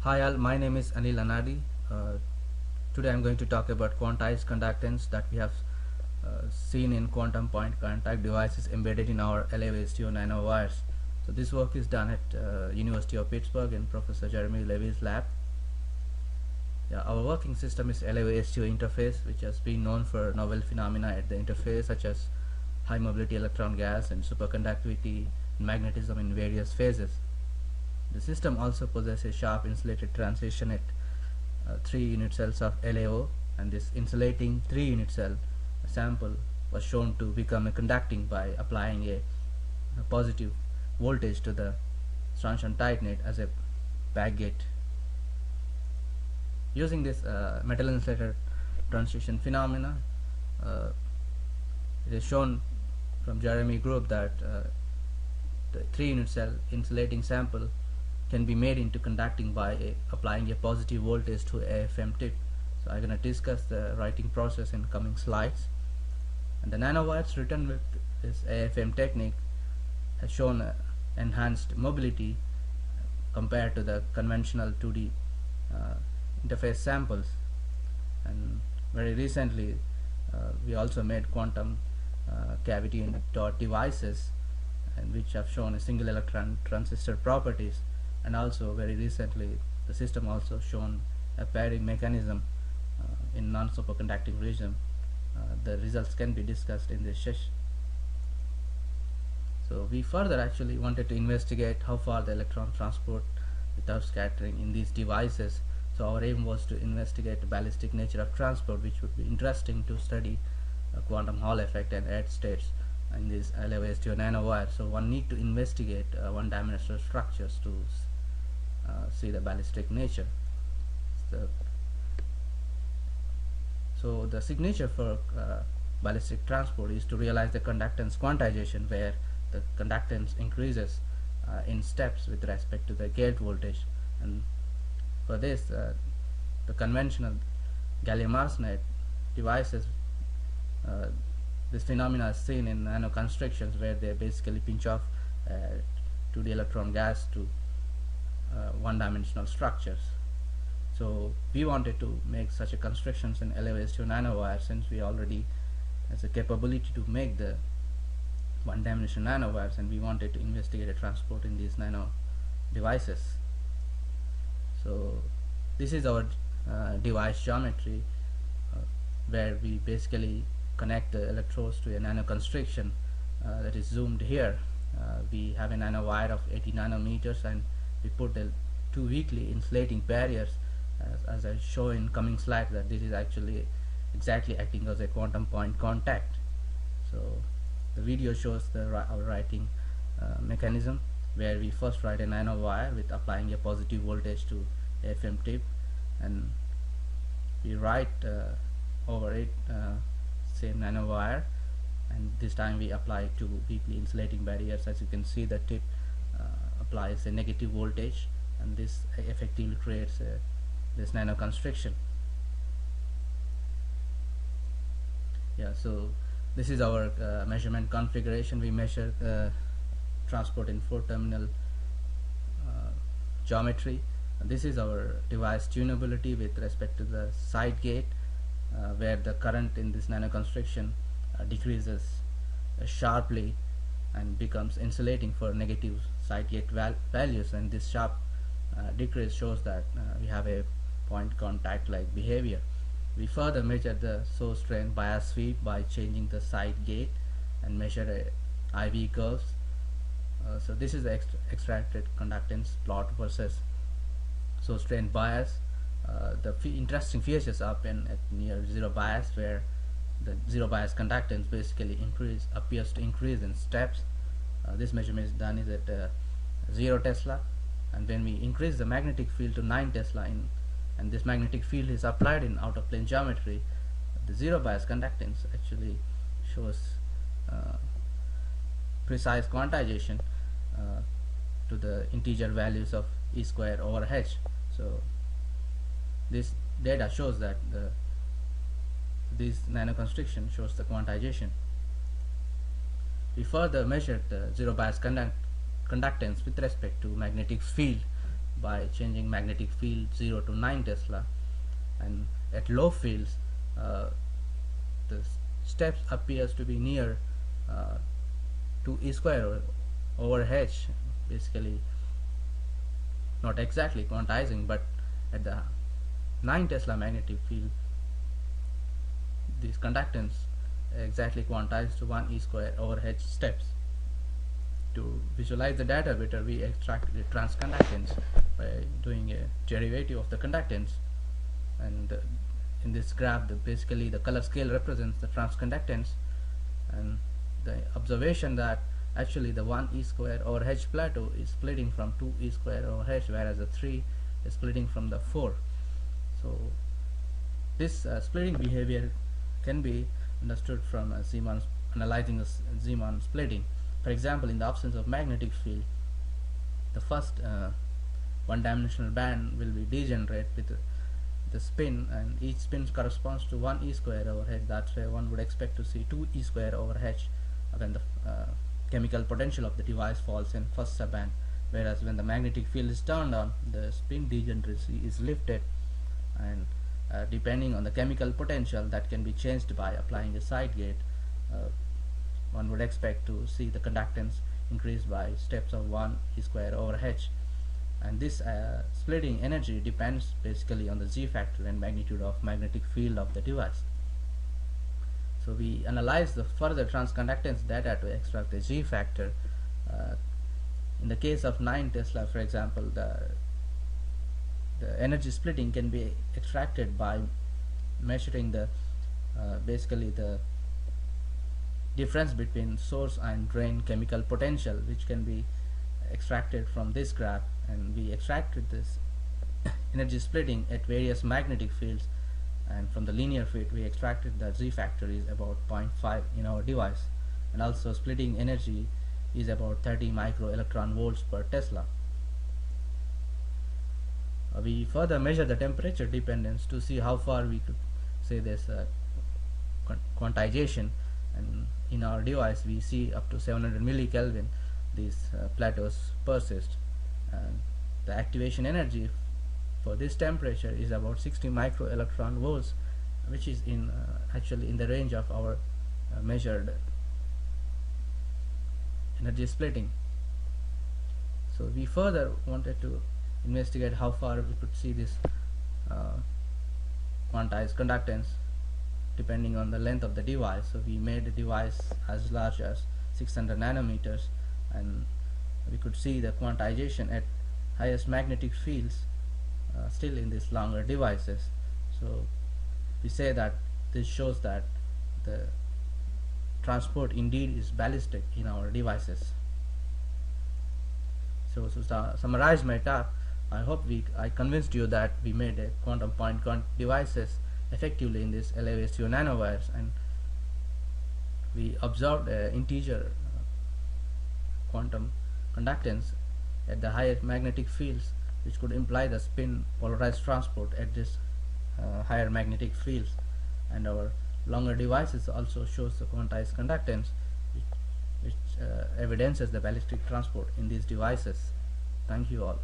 Hi all, my name is Anil Anadi. Uh, Today I'm going to talk about quantized conductance that we have seen in quantum point contact devices embedded in our LAVSTO nanowires. So this work is done at University of Pittsburgh in Professor Jeremy Levy's lab. Yeah, our working system is LAVSTO interface, which has been known for novel phenomena at the interface such as high mobility electron gas and superconductivity and magnetism in various phases. The system also possesses sharp insulated transition at 3 unit cells of LAO, and this insulating 3 unit cell sample was shown to become conducting by applying a positive voltage to the strontium titanate as a backgate. Using this metal insulated transition phenomena, uh, it is shown from Jeremy group that the 3 unit cell insulating sample can be made into conducting by applying a positive voltage to AFM tip. So I'm going to discuss the writing process in coming slides. And the nanowires written with this AFM technique has shown enhanced mobility compared to the conventional 2D interface samples. And very recently we also made quantum cavity dot devices, and which have shown a single electron transistor properties, and also very recently the system also shown a pairing mechanism in non-superconducting region. The results can be discussed in this session. So we further actually wanted to investigate how far the electron transport without scattering in these devices. So our aim was to investigate the ballistic nature of transport, which would be interesting to study quantum Hall effect and edge states in these LAVSTO nanowires. So one need to investigate one-dimensional structures to see the ballistic nature. So the signature for ballistic transport is to realize the conductance quantization, where the conductance increases in steps with respect to the gate voltage. And for this, the conventional gallium arsenide devices, this phenomena is seen in nanoconstructions, where they basically pinch off 2D electron gas to one-dimensional structures. So we wanted to make such a constructions in LAVSTO nanowires, since we already has a capability to make the one-dimensional nanowires, and we wanted to investigate a transport in these nano devices. So this is our device geometry, where we basically connect the electrodes to a nanoconstruction that is zoomed here. We have a nanowire of 80 nanometers, and we put the 2 weakly insulating barriers, as I show in coming slides, that this is actually exactly acting as a quantum point contact. So the video shows our writing mechanism, where we first write a nanowire with applying a positive voltage to AFM tip, and we write over it same nanowire, and this time we apply 2 weakly insulating barriers. As you can see, the tip applies a negative voltage, and this effectively creates this nanoconstriction. Yeah, so this is our measurement configuration. We measure transport in 4-terminal geometry. And this is our device tunability with respect to the side gate, where the current in this nanoconstriction decreases sharply and becomes insulating for negative side gate values, and this sharp decrease shows that we have a point contact like behavior. We further measure the source drain bias sweep by changing the side gate and measure IV curves. So this is the extracted conductance plot versus source drain bias. The interesting features up at near zero bias, where the zero bias conductance basically appears to increase in steps. This measurement is done is at 0 Tesla, and when we increase the magnetic field to 9 Tesla and this magnetic field is applied in outer plane geometry, the zero bias conductance actually shows precise quantization to the integer values of E square over H. So this data shows that this nanoconstriction shows the quantization. We further measured the zero bias conductance with respect to magnetic field by changing magnetic field 0 to 9 Tesla, and at low fields the steps appears to be near 2 e square over h, basically not exactly quantizing, but at the 9 Tesla magnetic field these conductance exactly quantized to 1 e square over h steps. To visualize the data better, we extract the transconductance by doing a derivative of the conductance, and in this graph basically the color scale represents the transconductance, and the observation that actually the 1 e square over h plateau is splitting from 2 e square over h, whereas the 3 is splitting from the 4. So this splitting behavior can be understood from analyzing the Zeeman splitting. For example, in the absence of magnetic field, the first one-dimensional band will be degenerate with the spin, and each spin corresponds to 1 e square over h. That's why one would expect to see 2 e square over h when the chemical potential of the device falls in first subband, whereas when the magnetic field is turned on, the spin degeneracy is lifted, and depending on the chemical potential that can be changed by applying a side gate, one would expect to see the conductance increased by steps of 1 e square over h. And this splitting energy depends basically on the z factor and magnitude of magnetic field of the device. So we analyze the further transconductance data to extract the z factor. In the case of 9 Tesla, for example, the energy splitting can be extracted by measuring the basically the difference between source and drain chemical potential, which can be extracted from this graph, and we extracted this energy splitting at various magnetic fields, and from the linear fit we extracted the z factor is about 0.5 in our device, and also splitting energy is about 30 micro electron volts per Tesla. We further measure the temperature dependence to see how far we could say this quantization, and in our device we see up to 700 millikelvin these plateaus persist, and the activation energy for this temperature is about 60 micro electron volts, which is in actually in the range of our measured energy splitting. So we further wanted to investigate how far we could see this quantized conductance depending on the length of the device. So we made the device as large as 600 nanometers, and we could see the quantization at highest magnetic fields still in these longer devices. So we say that this shows that the transport indeed is ballistic in our devices. So to summarize my talk, I hope I convinced you that we made a quantum point devices effectively in this LAVSU nanowires, and we observed integer quantum conductance at the highest magnetic fields, which could imply the spin polarized transport at this higher magnetic fields, and our longer devices also shows the quantized conductance which evidences the ballistic transport in these devices. Thank you all.